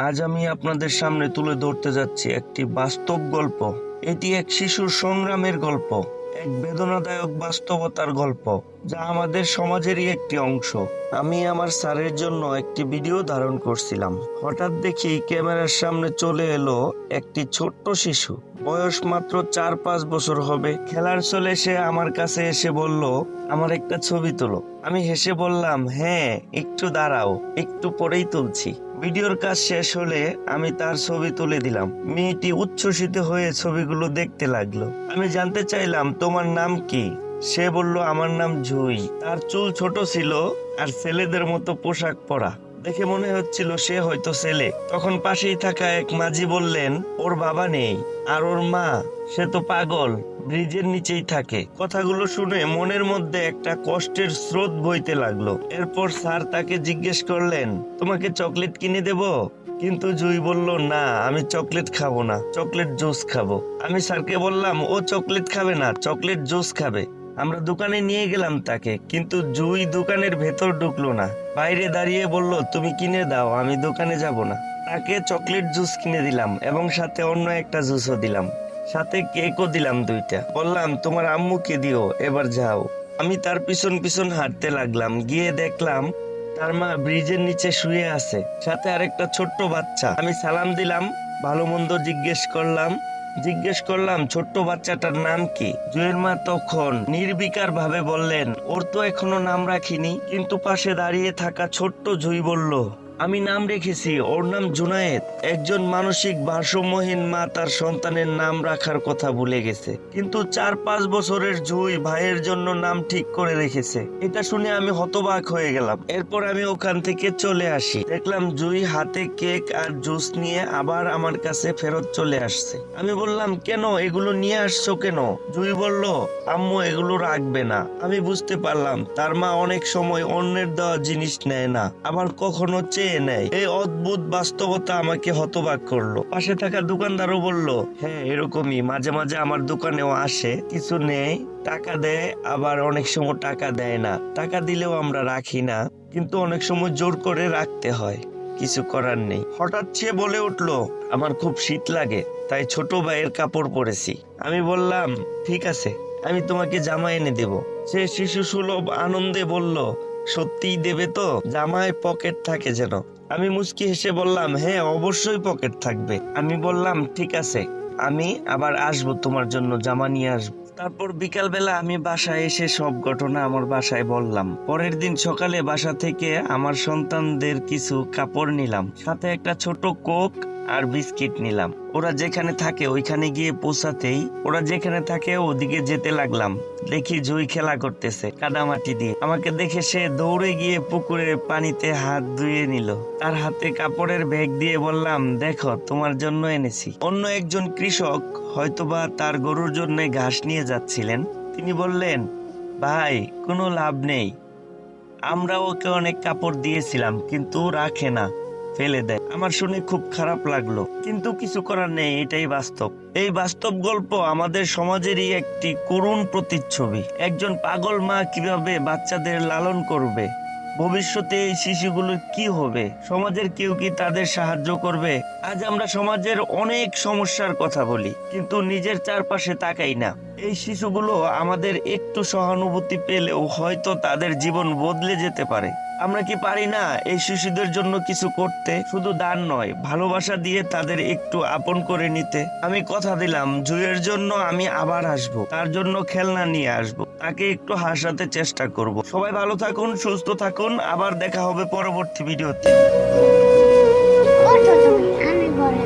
আজ আমি আপনাদের সামনে তুলে ধরতে যাচ্ছি একটি বাস্তব গল্প। এটি এক শিশুর সংগ্রামের গল্প, এক বেদনাদায়ক বাস্তবতার গল্প, যা আমাদের সমাজেরই একটি অংশ। আমি আমার স্যারের জন্য একটি ভিডিও ধারণ করছিলাম। হঠাৎ দেখি ক্যামেরার সামনে চলে এলো একটি ছোট্ট শিশু, বয়স মাত্র 4-5 বছর হবে। খেলার চলে সে আমার কাছে এসে বলল, আমার একটা ছবি তোলো। আমি হেসে বললাম, হ্যাঁ, একটু দাঁড়াও, একটু পরেই তুলছি। ভিডিওর কাজ শেষ হলে আমি তার ছবি তুলে দিলাম। মেয়েটি উচ্ছ্বসিত হয়ে ছবিগুলো দেখতে লাগলো। আমি জানতে চাইলাম, তোমার নাম কি? সে বলল, আমার নাম জুই। তার চুল ছোট ছিল আর ছেলেদের মতো পোশাক পরা, দেখে মনে হচ্ছিল সে হয়তো ছেলে। তখন পাশেই থাকা এক মাঝি বললেন, ওর বাবা নেই, আর ওর মা, সে তো পাগল, ব্রিজের নিচেই থাকে। কথাগুলো শুনে মনের মধ্যে একটা কষ্টের স্রোত বইতে লাগলো। এরপর স্যার তাকে জিজ্ঞেস করলেন, তোমাকে চকলেট কিনে দেব? কিন্তু জুই বলল, না, আমি চকলেট খাবো না, চকলেট জুস খাবো। আমি স্যারকে বললাম, ও চকলেট খাবে না, চকলেট জুস খাবে। আমরা দোকানে নিয়ে গেলাম তাকে, কিন্তু জুই দোকানের ভেতর ঢুকলো না, বাইরে দাঁড়িয়ে বলল, তুমি কিনে দাও, আমি দোকানে যাব না। তাকে চকলেট জুস কিনে দিলাম এবং সাথে অন্য একটা জুসও দিলাম, সাথে কেকও দিলাম 2টা। বললাম, তোমার আম্মুকে দিও, এবার যাও। আমি তার পিছন পিছন হাঁটতে লাগলাম। গিয়ে দেখলাম তার মা ব্রিজের নিচে শুয়ে আছে, সাথে আরেকটা ছোট্ট বাচ্চা। আমি সালাম দিলাম, ভালো মন্দ জিজ্ঞেস করলাম ছোট্ট বাচ্চাটার নাম কি? জুয়ের মা তখন নির্বিকার ভাবে বললেন, ওর তো এখনো নাম রাখিনি। কিন্তু পাশে দাঁড়িয়ে থাকা ছোট্ট জুই বলল, আমি নাম রেখেছি, ওর নাম জুনায়েদ। একজন মানসিক ভারসাম্যহীন মা তার সন্তানের নাম রাখার কথা ভুলে গেছে, কিন্তু 4-5 বছরের জুই ভাইয়ের জন্য নাম ঠিক করে রেখেছে। এটা শুনে আমি হতবাক হয়ে গেলাম। এরপর আমি ওখান থেকে চলে আসি। দেখলাম জুই হাতে কেক আর জুস নিয়ে আবার আমার কাছে ফেরত চলে আসছে। আমি বললাম, কেন এগুলো নিয়ে আসছো কেন? জুই বলল, আম্মু এগুলো রাখবে না। আমি বুঝতে পারলাম তার মা অনেক সময় অন্যের দেওয়া জিনিস নেয় না, আবার কখনো চেয়ে নেয়। এই অদ্ভুত বাস্তবতা আমাকে হতবাক করলো। পাশে থাকা দোকানদারও বলল, হ্যাঁ, এরকমই মাঝে মাঝে আমার দোকানেও আসে, কিছু নেই, টাকা দেয়, আবার অনেক সময় টাকা দেয় না। টাকা দিলেও আমরা রাখি না, কিন্তু অনেক সময় জোর করে রাখতে হয়, কিছু করার নেই। হঠাৎ সে বলে উঠলো, আমার খুব শীত লাগে, তাই ছোট ভাইয়ের কাপড় পরেছি। আমি বললাম, ঠিক আছে, আমি তোমাকে জামা এনে দেব। সে শিশু সুলভ আনন্দে বলল, সত্যিই দেবে তো? জামায় পকেট থাকে যেন? আমি মুচকি হেসে বললাম, হ্যাঁ, অবশ্যই পকেট থাকবে। আমি বললাম, ঠিক আছে, আমি আবার আসবো, তোমার জন্য জামা নিয়ে আসবো। তারপর বিকালবেলা আমি বাসায় এসে সব ঘটনা আমার বাসায় বললাম। পরের দিন সকালে বাসা থেকে আমার সন্তানদের কিছু কাপড় নিলাম, সাথে একটা ছোট কোক আর বিস্কিট নিলাম। ওরা যেখানে থাকে ওইখানে গিয়ে পৌঁছাতেই ওরা যেখানে থাকে ওদিকে যেতে লাগলাম। দেখি জুই খেলা করতেছে কাদামাটি দিয়ে। আমাকে দেখে সে দৌড়ে গিয়ে পুকুরের পানিতে হাত ধুয়ে নিল। তার হাতে কাপড়ের ব্যাগ দিয়ে বললাম, দেখো, তোমার জন্য এনেছি। অন্য একজন কৃষক হয়তোবা তার গরুর জন্য ঘাস নিয়ে যাচ্ছিলেন। তিনি বললেন, ভাই, কোনো লাভ নেই, আমরা ওকে অনেক কাপড় দিয়েছিলাম, কিন্তু রাখে না, ফেলে দেয়। আমার শুনে খুব খারাপ লাগলো, কিন্তু কিছু করার নেই, এটাই বাস্তব। এই বাস্তব গল্প আমাদের সমাজেরই একটি করুণ প্রতিচ্ছবি। একজন পাগল মা কিভাবে বাচ্চাদের লালন করবে, ভবিষ্যতে এই শিশুগুলোর কি হবে, সমাজের কেউ কি তাদের সাহায্য করবে? আজ আমরা সমাজের অনেক সমস্যার কথা বলি, কিন্তু নিজের চারপাশে তাকাই না। এই শিশুগুলো আমাদের একটু সহানুভূতি পেলেও হয়তো তাদের জীবন বদলে যেতে পারে। আমরা কি পারি না এই শিশুদের জন্য কিছু করতে? শুধু দান নয়, ভালোবাসা দিয়ে তাদের একটু আপন করে নিতে। আমি কথা দিলাম, জুইয়ের জন্য আমি আবার আসবো, তার জন্য খেলনা নিয়ে আসবো, তাকে একটু হাসাতে চেষ্টা করব। সবাই ভালো থাকুন, সুস্থ থাকুন, আবার দেখা হবে পরবর্তী ভিডিওতে। ওঠো তুমি, আমি পরে